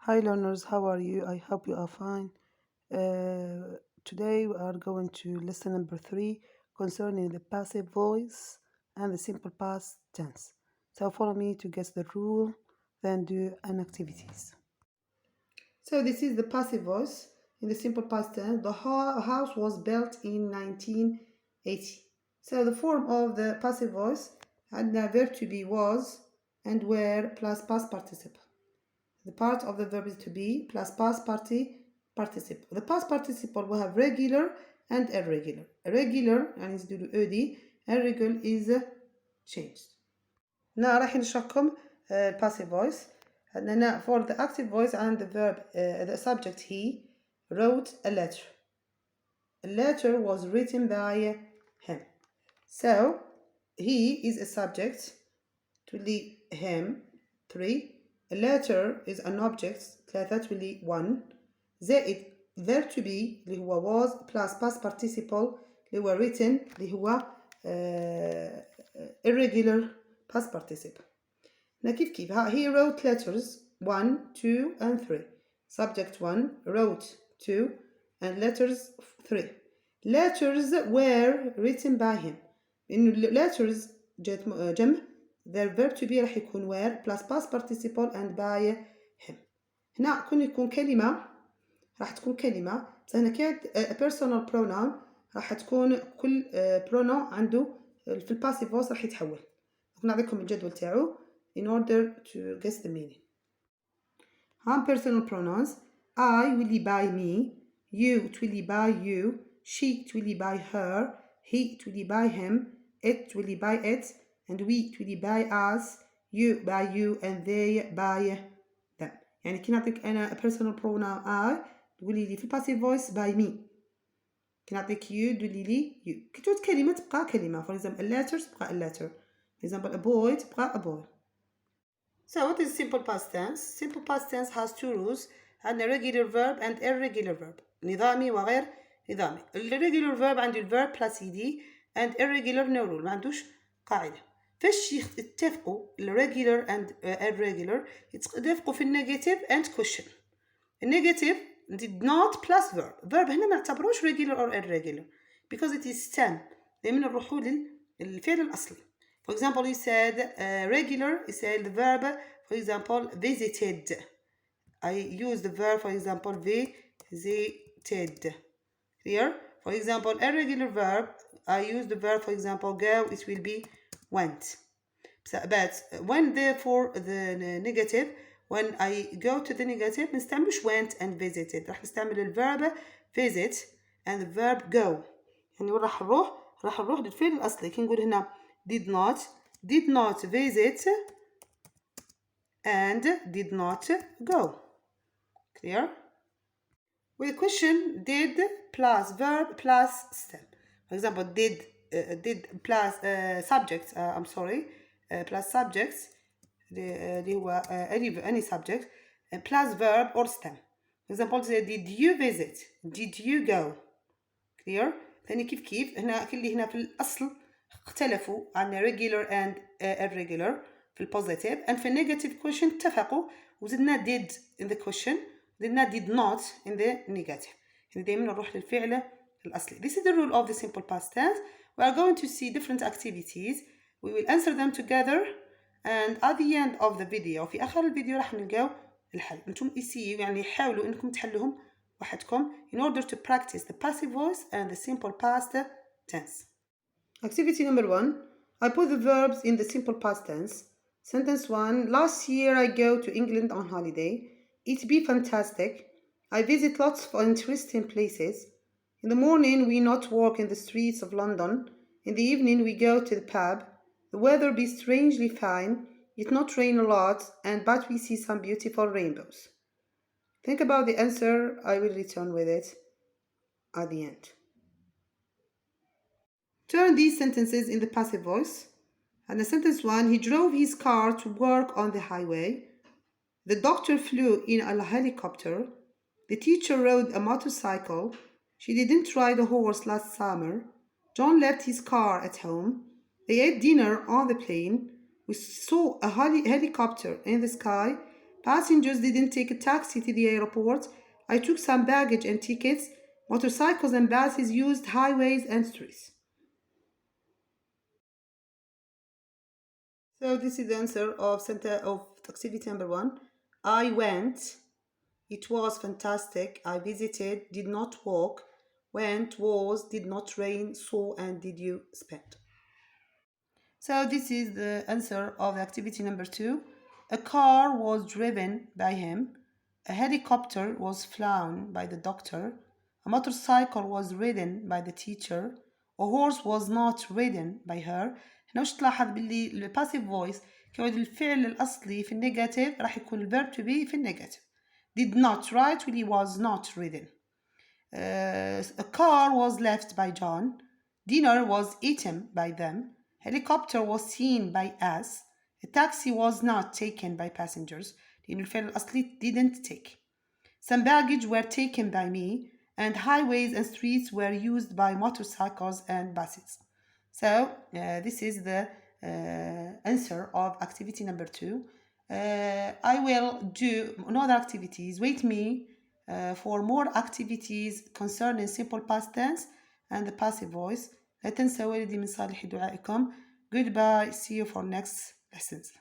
Hi learners, how are you? I hope you are fine. Today we are going to lesson number 3 concerning the passive voice and the simple past tense. So follow me to guess the rule, then do an activities. So this is the passive voice in the simple past tense. The house was built in 1980. So the form of the passive voice had the verb to be was and were plus past participle. The part of the verb is to be plus past participle. The past participle will have regular and irregular. Regular يعني is due to ed. Irregular is changed. هنا راح نشرحكم passive voice. هنا for the active voice and the verb the subject he wrote a letter. A letter was written by him. So he is a subject تولي him 3. A letter is an object 3 تولي 1 زائد verb to be اللي هو was plus past participle اللي هو written اللي هو irregular past participle. هنا كيف he wrote letters 1 2 and 3. Subject 1 wrote 2 and letters 3. Letters were written by him. إنه letters جت جمع their verb to be راح يكون were plus past participle and by him. هنا يكون كلمة راح تكون كلمة بس هنا كانت personal pronoun راح تكون كل pronoun عنده في الباسيف voice راح يتحول. نعطيكم الجدول تاعو in order to guess the meaning. هم personal pronouns. I will by me, you will by you, she will by her, he will by him, it will by it, and we will by us, you by you, and they by them. يعني كي نعطيك أنا personal pronoun I تقولي لي في passive voice by me. كي نعطيك you تقولي لي you. كي تعود كلمة تبقى كلمة. For example a letter تبقى a letter. For example a boy تبقى a boy. So what is simple past tense? Simple past tense has two rules. عندنا regular verb and irregular verb. نظامي وغير نظامي. الريجولار verb عنده الverb plus ed and irregular no rule. ما عندوش قاعدة. فاش يتفقوا الريجولار and irregular يتفقوا في النيجاتيف and question. النيجاتيف did not plus verb. verb هنا ما نعتبروش regular or irregular because it is stem. دايما نروحوا للفعل الأصلي. For example, he said regular, he said the verb, for example, visited. I use the verb, for example, visited. Clear? For example, irregular verb, I use the verb, for example, go, it will be went. But when therefore the negative, when I go to the negative, نستعملش went and visited. راح نستعمل الverb visit and the verb go. يعني وين راح نروح للفعل الأصلي. كي نقول هنا did not visit and did not go. Clear? With question did plus verb plus stem. For example, did plus subject. I'm sorry, plus subjects. اللي هو any subject plus verb or stem. For example, did you visit? Did you go? Clear? ثاني كيف هنا كل هنا في الأصل اختلفوا عن regular and irregular في البوزيتيف and في النيجاتيف question اتفقوا وزدنا did in the question زدنا did not in the negative. يعني دايما نروح للفعل الأصلي. This is the rule of the simple past tense. We are going to see different activities. We will answer them together and at the end of the video في آخر الفيديو راح نلقاو الحل. انتم يعني حاولوا انكم تحلوهم وحدكم in order to practice the passive voice and the simple past tense. Activity number 1. I put the verbs in the simple past tense. Sentence 1. Last year I go to England on holiday. It'd be fantastic. I visit lots of interesting places. In the morning we not walk in the streets of London. In the evening we go to the pub. The weather be strangely fine. It not rain a lot, but we see some beautiful rainbows. Think about the answer. I will return with it at the end. Turn these sentences in the passive voice. And the sentence 1, he drove his car to work on the highway. The doctor flew in a helicopter. The teacher rode a motorcycle. She didn't ride a horse last summer. John left his car at home. They ate dinner on the plane. We saw a helicopter in the sky. Passengers didn't take a taxi to the airport. I took some baggage and tickets. Motorcycles and buses used highways and streets. So this is the answer of activity number 1. I went. It was fantastic. I visited. Did not walk. Went, was, did not rain, saw, and did you spend. So this is the answer of activity number 2. A car was driven by him. A helicopter was flown by the doctor. A motorcycle was ridden by the teacher. A horse was not ridden by her. هنا وش تلاحظ باللي الباسيف فويس كيعود الفعل الأصلي في النيجاتيف راح يكون الفيرب to be في النيجاتيف. Did not write واللي was not ridden. A car was left by John. Dinner was eaten by them. Helicopter was seen by us. A taxi was not taken by passengers. لأن الفعل الأصلي didn't take. Some baggage were taken by me, and highways and streets were used by motorcycles and buses. So this is the answer of activity number 2. I will do another activities. Wait me for more activities concerning simple past tense and the passive voice. لا تنسوا ولدي من صالح دعائكم. Goodbye. See you for next lessons.